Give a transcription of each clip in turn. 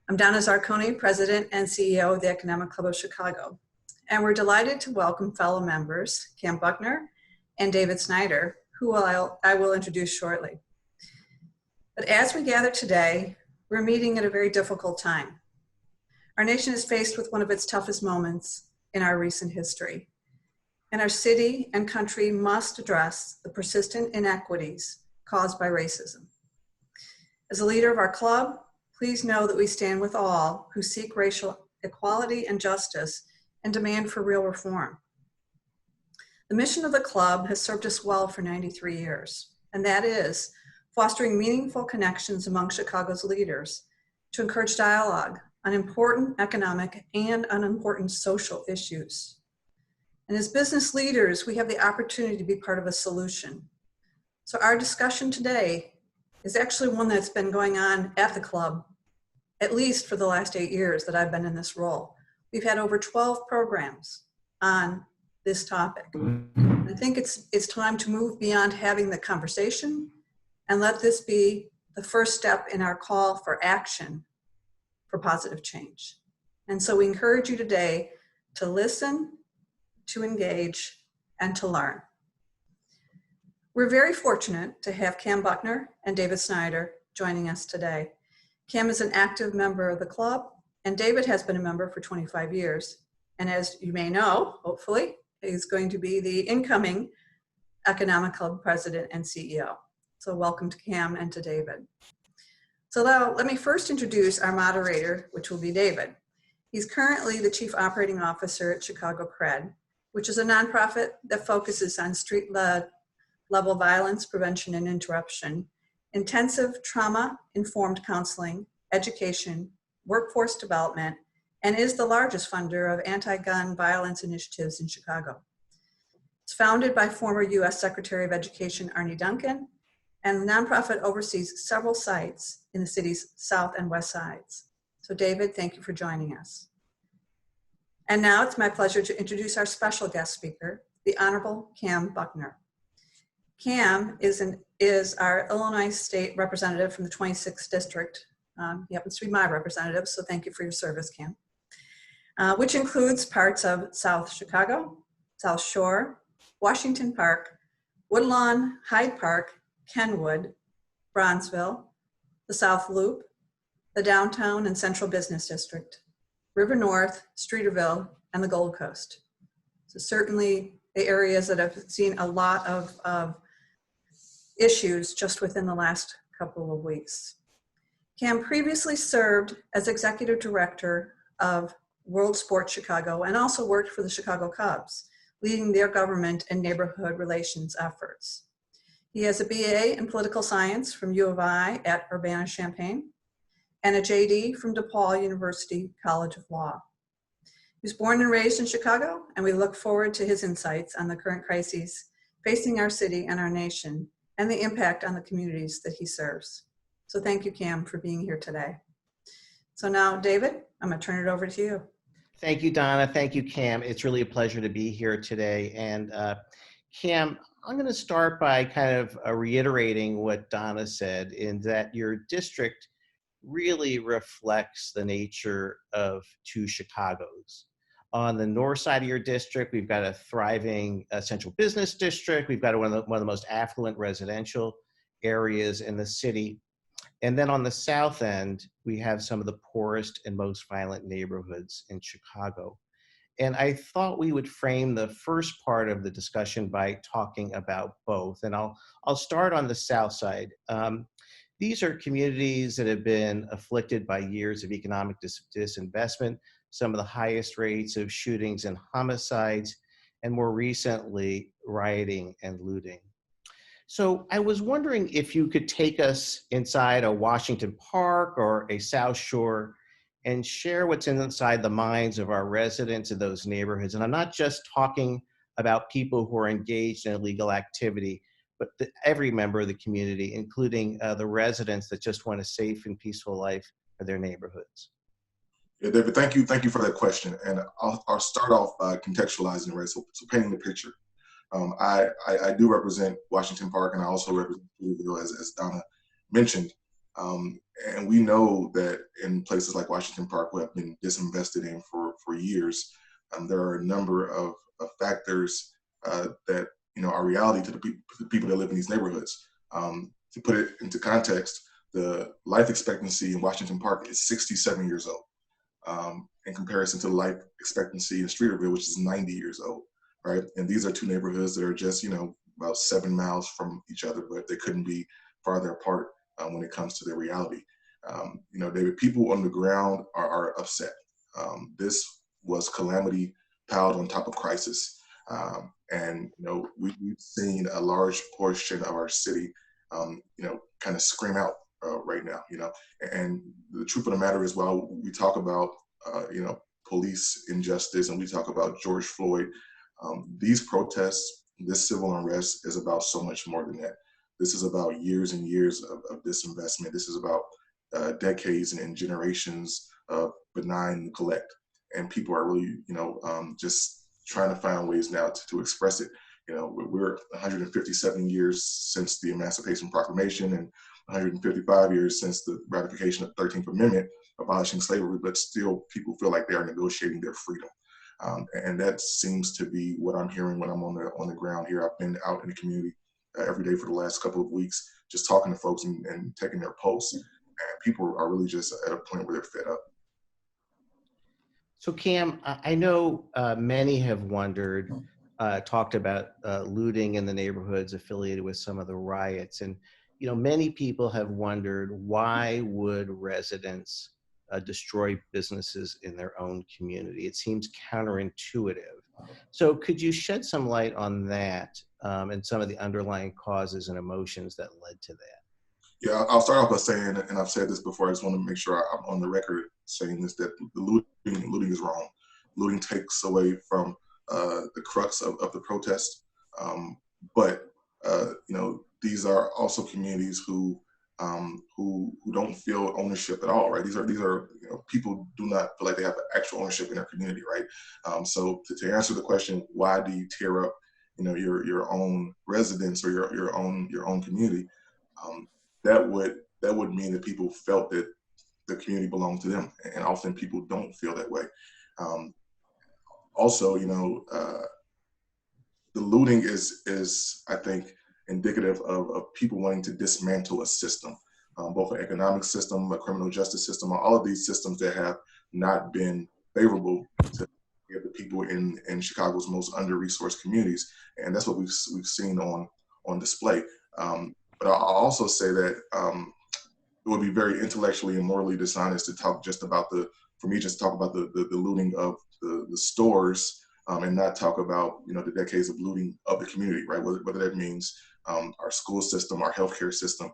I'm Donna Zarconi, President and CEO of the Economic Club of Chicago, and we're delighted to welcome fellow members, Kam Buckner and David Snyder, who I will introduce shortly. But as we gather today, we're meeting at a very difficult time. Our nation is faced with one of its toughest moments in our recent history, and our city and country must address the persistent inequities caused by racism. As a leader of our club, please know that we stand with all who seek racial equality and justice and demand for real reform. The mission of the club has served us well for 93 years, and that is fostering meaningful connections among Chicago's leaders to encourage dialogue on important economic and unimportant social issues. And as business leaders, we have the opportunity to be part of a solution. So our discussion today is actually one that's been going on at the club, at least for the last 8 years that I've been in this role. We've had over 12 programs on this topic. I think it's time to move beyond having the conversation and let this be the first step in our call for action for positive change. And so we encourage you today to listen, to engage, and to learn. We're very fortunate to have Kam Buckner and David Snyder joining us today. Kam is an active member of the club, and David has been a member for 25 years. And as you may know, hopefully, he's going to be the incoming Economic Club President and CEO. So welcome to Kam and to David. So now let me first introduce our moderator, which will be David. He's currently the Chief Operating Officer at Chicago CRED, which is a nonprofit that focuses on street-level violence prevention and interruption, intensive trauma-informed counseling, education, workforce development, and is the largest funder of anti-gun violence initiatives in Chicago. It's founded by former U.S. Secretary of Education Arne Duncan, and the nonprofit oversees several sites in the city's south and west sides. So David, thank you for joining us. And now it's my pleasure to introduce our special guest speaker, the Honorable Kam Buckner. Kam is our Illinois State Representative from the 26th District. He happens to be my representative, so thank you for your service, Kam. Which includes parts of South Chicago, South Shore, Washington Park, Woodlawn, Hyde Park, Kenwood, Bronzeville, the South Loop, the Downtown and Central Business District, River North, Streeterville, and the Gold Coast. So certainly the areas that have seen a lot of issues just within the last couple of weeks. Kam previously served as Executive Director of World Sports Chicago and also worked for the Chicago Cubs, leading their government and neighborhood relations efforts. He has a BA in Political Science from U of I at Urbana-Champaign and a JD from DePaul University College of Law. He was born and raised in Chicago, and we look forward to his insights on the current crises facing our city and our nation and the impact on the communities that he serves. So thank you, Kam, for being here today. So now, David, I'm going to turn it over to you. Thank you, Donna. Thank you, Kam. It's really a pleasure to be here today. And Kam, I'm going to start by kind of reiterating what Donna said, in that your district really reflects the nature of two Chicagos. On the north side of your district, we've got a thriving central business district. We've got one of the most affluent residential areas in the city. And then on the south end, we have some of the poorest and most violent neighborhoods in Chicago. And I thought we would frame the first part of the discussion by talking about both. And I'll start on the south side. These are communities that have been afflicted by years of economic disinvestment, some of the highest rates of shootings and homicides, and more recently, rioting and looting. So I was wondering if you could take us inside a Washington Park or a South Shore and share what's inside the minds of our residents in those neighborhoods. And I'm not just talking about people who are engaged in illegal activity, but every member of the community, including the residents that just want a safe and peaceful life for their neighborhoods. Yeah, David, thank you for that question. And I'll start off by contextualizing, right? So painting the picture. I do represent Washington Park, and I also represent Louisville, as Donna mentioned. And we know that in places like Washington Park, who have been disinvested in for years, there are a number of factors that are reality to the people that live in these neighborhoods. To put it into context, the life expectancy in Washington Park is 67 years old, in comparison to the life expectancy in Streeterville, which is 90 years old, right? And these are two neighborhoods that are just about 7 miles from each other, but they couldn't be farther apart when it comes to their reality. David, people on the ground are upset. This was calamity piled on top of crisis. And we've seen a large portion of our city, kind of scream out right now. And the truth of the matter is, while we talk about, police injustice and we talk about George Floyd, these protests, this civil unrest is about so much more than that. This is about years and years of disinvestment. This is about decades and generations of benign neglect. And people are really, just trying to find ways now to express it. We're 157 years since the Emancipation Proclamation and 155 years since the ratification of the 13th Amendment, abolishing slavery, but still people feel like they are negotiating their freedom. And that seems to be what I'm hearing when I'm on the ground here. I've been out in the community every day for the last couple of weeks, just talking to folks and taking their pulse. And people are really just at a point where they're fed up. So Kam, I know many have wondered, talked about looting in the neighborhoods affiliated with some of the riots. And, many people have wondered, why would residents destroy businesses in their own community? It seems counterintuitive. So could you shed some light on that and some of the underlying causes and emotions that led to that? Yeah, I'll start off by saying, and I've said this before, I just want to make sure I'm on the record saying this, that the looting is wrong. Looting takes away from the crux of the protest. But these are also communities who don't feel ownership at all, right? These are people do not feel like they have actual ownership in their community, right? So to answer the question, why do you tear up, your own residence or your own community? That would mean that people felt that the community belonged to them, and often people don't feel that way. Also, the looting is I think indicative of people wanting to dismantle a system, both an economic system, a criminal justice system, all of these systems that have not been favorable to the people in Chicago's most under-resourced communities, and that's what we've seen on display. But I'll also say that it would be very intellectually and morally dishonest to talk just about the looting of the stores and not talk about the decades of looting of the community, right? Whether that means our school system, our healthcare system.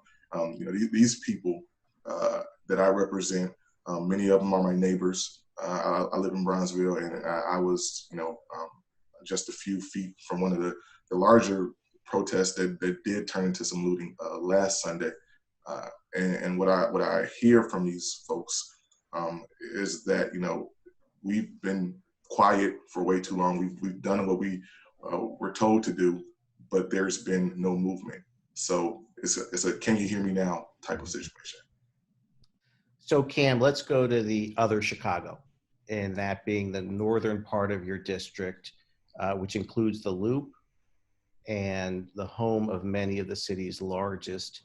These people that I represent, many of them are my neighbors. I live in Bronzeville, and I was just a few feet from one of the larger protests that did turn into some looting last Sunday. And what I hear from these folks is that we've been quiet for way too long. We've done what we were told to do, but there's been no movement. So it's a can you hear me now type of situation. So Kam, let's go to the other Chicago, and that being the northern part of your district, which includes the Loop and the home of many of the city's largest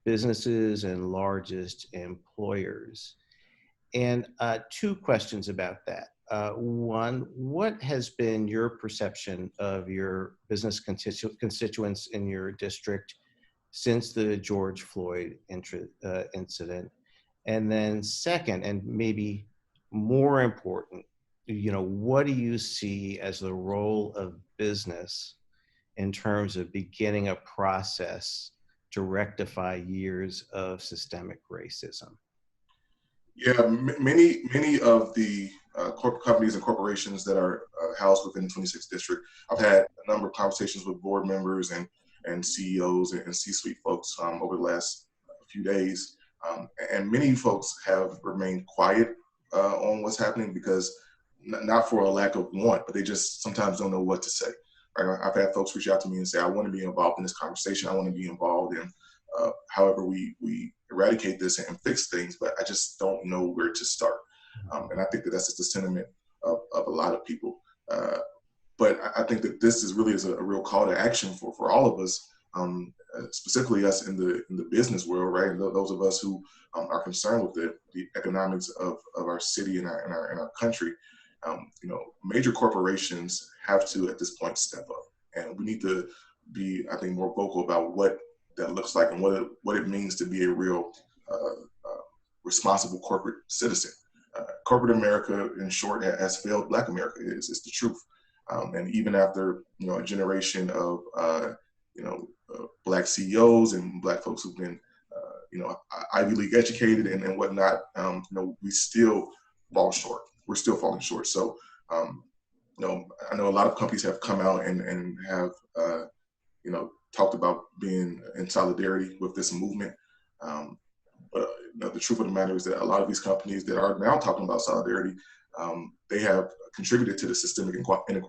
businesses and largest employers. And two questions about that. One, what has been your perception of your business constituents in your district since the George Floyd incident? And then second, and maybe more important, what do you see as the role of business in terms of beginning a process to rectify years of systemic racism? Yeah, many of the corporate companies and corporations that are housed within the 26th district, I've had a number of conversations with board members and CEOs and C-suite folks over the last few days. And many folks have remained quiet on what's happening because not for a lack of want, but they just sometimes don't know what to say. Right? I've had folks reach out to me and say, I want to be involved in this conversation. I want to be involved in however we eradicate this and fix things, but I just don't know where to start. And I think that that's just the sentiment of a lot of people. But I think that this is really a real call to action for all of us, specifically us in the business world, right? And those of us who are concerned with the economics of our city and our country. Major corporations have to at this point step up, and we need to be, I think, more vocal about what that looks like and what it means to be a real responsible corporate citizen. Corporate America, in short, has failed Black America. It's the truth. And even after a generation of Black CEOs and Black folks who've been Ivy League educated and whatnot, we still fall short. We're still falling short. So I know a lot of companies have come out and have talked about being in solidarity with this movement. But the truth of the matter is that a lot of these companies that are now talking about solidarity, they have contributed to the systemic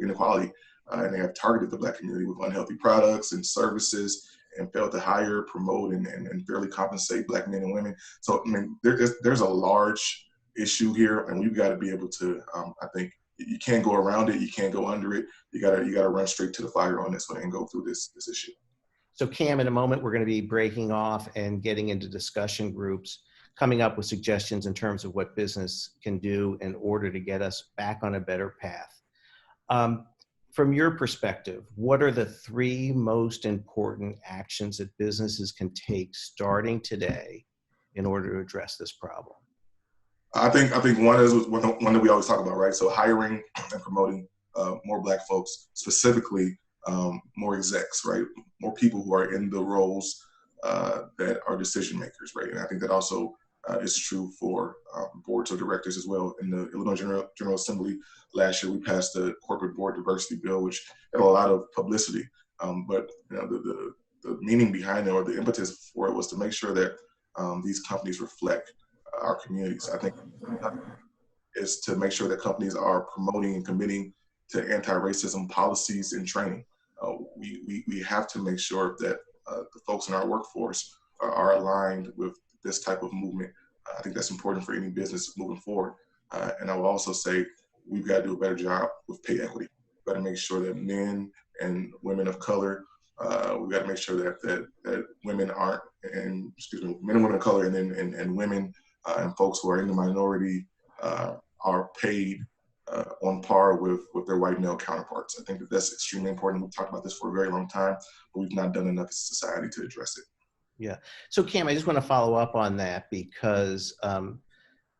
inequality, and they have targeted the Black community with unhealthy products and services and failed to hire, promote, and fairly compensate Black men and women. So, I mean, there's a large issue here, and we've got to be able to, I think, you can't go around it, you can't go under it. You gotta run straight to the fire on this one and go through this issue. So Cam, in a moment, we're going to be breaking off and getting into discussion groups, coming up with suggestions in terms of what business can do in order to get us back on a better path. From your perspective, what are the 3 most important actions that businesses can take starting today in order to address this problem? I think one is one that we always talk about, right? So hiring and promoting more Black folks, specifically more execs, right? More people who are in the roles that are decision makers, right? And I think that also is true for boards of directors as well. In the Illinois General Assembly last year, we passed the corporate board diversity bill, which had a lot of publicity. But the meaning behind it, or the impetus for it, was to make sure that these companies reflect our communities. I think is to make sure that companies are promoting and committing to anti-racism policies and training. We have to make sure that the folks in our workforce are aligned with this type of movement. I think that's important for any business moving forward. And I will also say we've got to do a better job with pay equity. We've got to make sure that men and women of color, we've got to make sure that women aren't, men and women of color, and women and folks who are in the minority are paid on par with their white male counterparts. I think that's extremely important. We've talked about this for a very long time, but we've not done enough as a society to address it. Yeah. So Cam, I just want to follow up on that because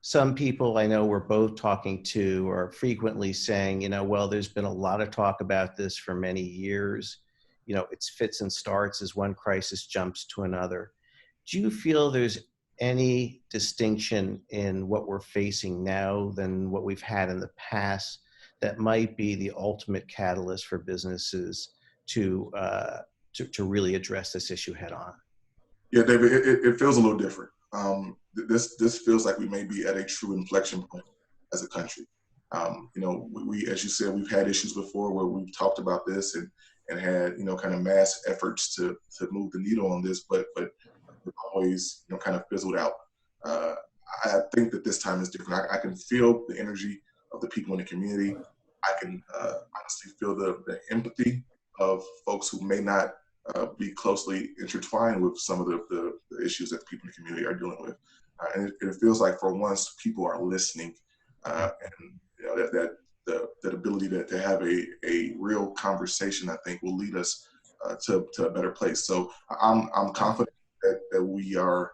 some people I know we're both talking to are frequently saying, well, there's been a lot of talk about this for many years. It's fits and starts as one crisis jumps to another. Do you feel there's any distinction in what we're facing now than what we've had in the past that might be the ultimate catalyst for businesses to really address this issue head on? Yeah, David, it feels a little different. This feels like we may be at a true inflection point as a country. We, as you said, we've had issues before where we've talked about this and had, kind of mass efforts to move the needle on this, but always, kind of fizzled out. I think that this time is different. I can feel the energy of the people in the community. I can honestly feel the empathy of folks who may not be closely intertwined with some of the issues that the people in the community are dealing with. And it feels like for once people are listening, and that ability to have a real conversation, I think, will lead us to a better place. So I'm confident that we are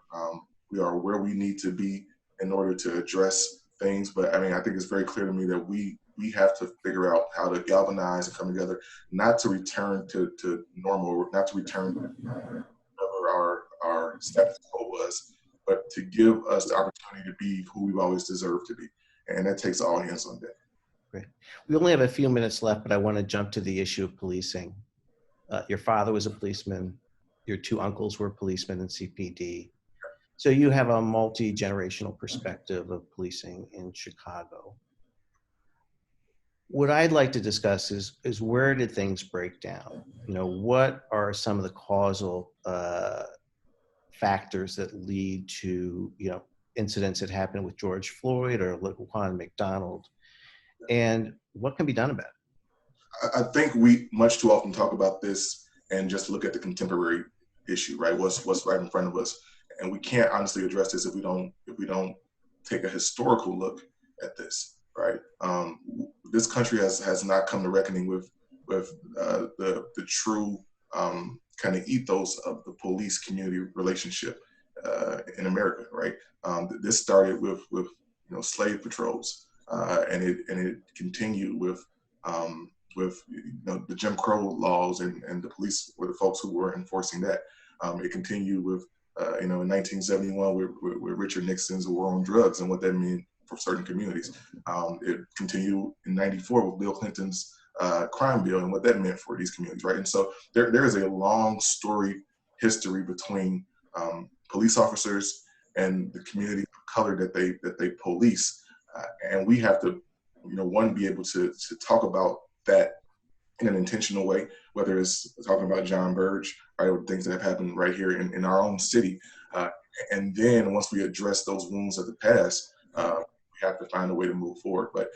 where we need to be in order to address things. But I mean, I think it's very clear to me that we have to figure out how to galvanize and come together, not to return to normal, not to return to whatever our status quo was, but to give us the opportunity to be who we've always deserved to be. And that takes all hands on deck. Great. We only have a few minutes left, but I want to jump to the issue of policing. Your father was a policeman. Your 2 uncles were policemen in CPD. So you have a multi-generational perspective of policing in Chicago. What I'd like to discuss is where did things break down? What are some of the causal factors that lead to, incidents that happen with George Floyd or Laquan McDonald, and what can be done about it? I think we much too often talk about this and just look at the contemporary issue, right? What's right in front of us, and we can't honestly address this if we don't take a historical look at this, right? This country has not come to reckoning with the true kind of ethos of the police community relationship in America, right? This started with slave patrols, and it continued with the Jim Crow laws, and the police were the folks who were enforcing that. It continued with in 1971 with Richard Nixon's war on drugs and what that meant for certain communities. It continued in '94 with Bill Clinton's crime bill and what that meant for these communities, right? And so there is a long story history between police officers and the community of color that they police, and we have to, one, be able to talk about that in an intentional way, whether it's talking about John Burge, right, or things that have happened right here in our own city, and then once we address those wounds of the past, we have to find a way to move forward. But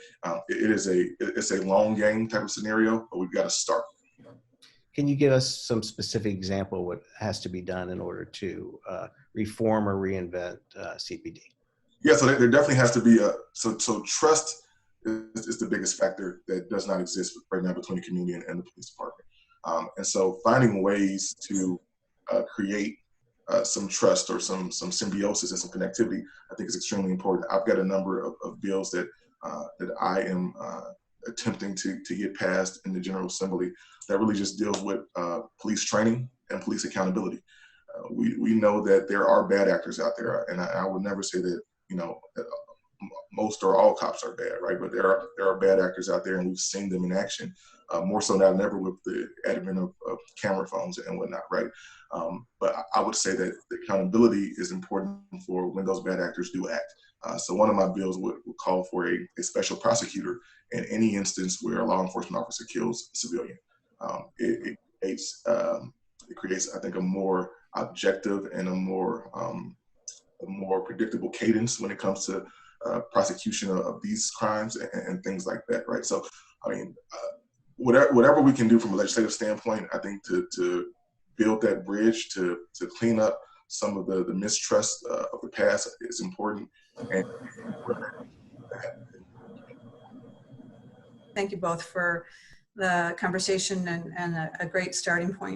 it's a long game type of scenario, but we've got to start. Can you give us some specific example of what has to be done in order to reform or reinvent CPD? Yeah, so there definitely has to be so trust is the biggest factor that does not exist right now between the community and the police department. And so finding ways to create some trust or some symbiosis and some connectivity, I think, is extremely important. I've got a number of bills that I am attempting to get passed in the General Assembly that really just deals with police training and police accountability. We know that there are bad actors out there, and I would never say that most or all cops are bad, right? But there are bad actors out there, and we've seen them in action, more so now than ever with the advent of camera phones and whatnot, right? But I would say that the accountability is important for when those bad actors do act. So one of my bills would call for a special prosecutor in any instance where a law enforcement officer kills a civilian. It creates, I think, a more objective and a more predictable cadence when it comes to prosecution of these crimes and things like that, right? So, I mean, whatever we can do from a legislative standpoint, I think to build that bridge to clean up some of the mistrust of the past is important. And thank you both for the conversation and a great starting point.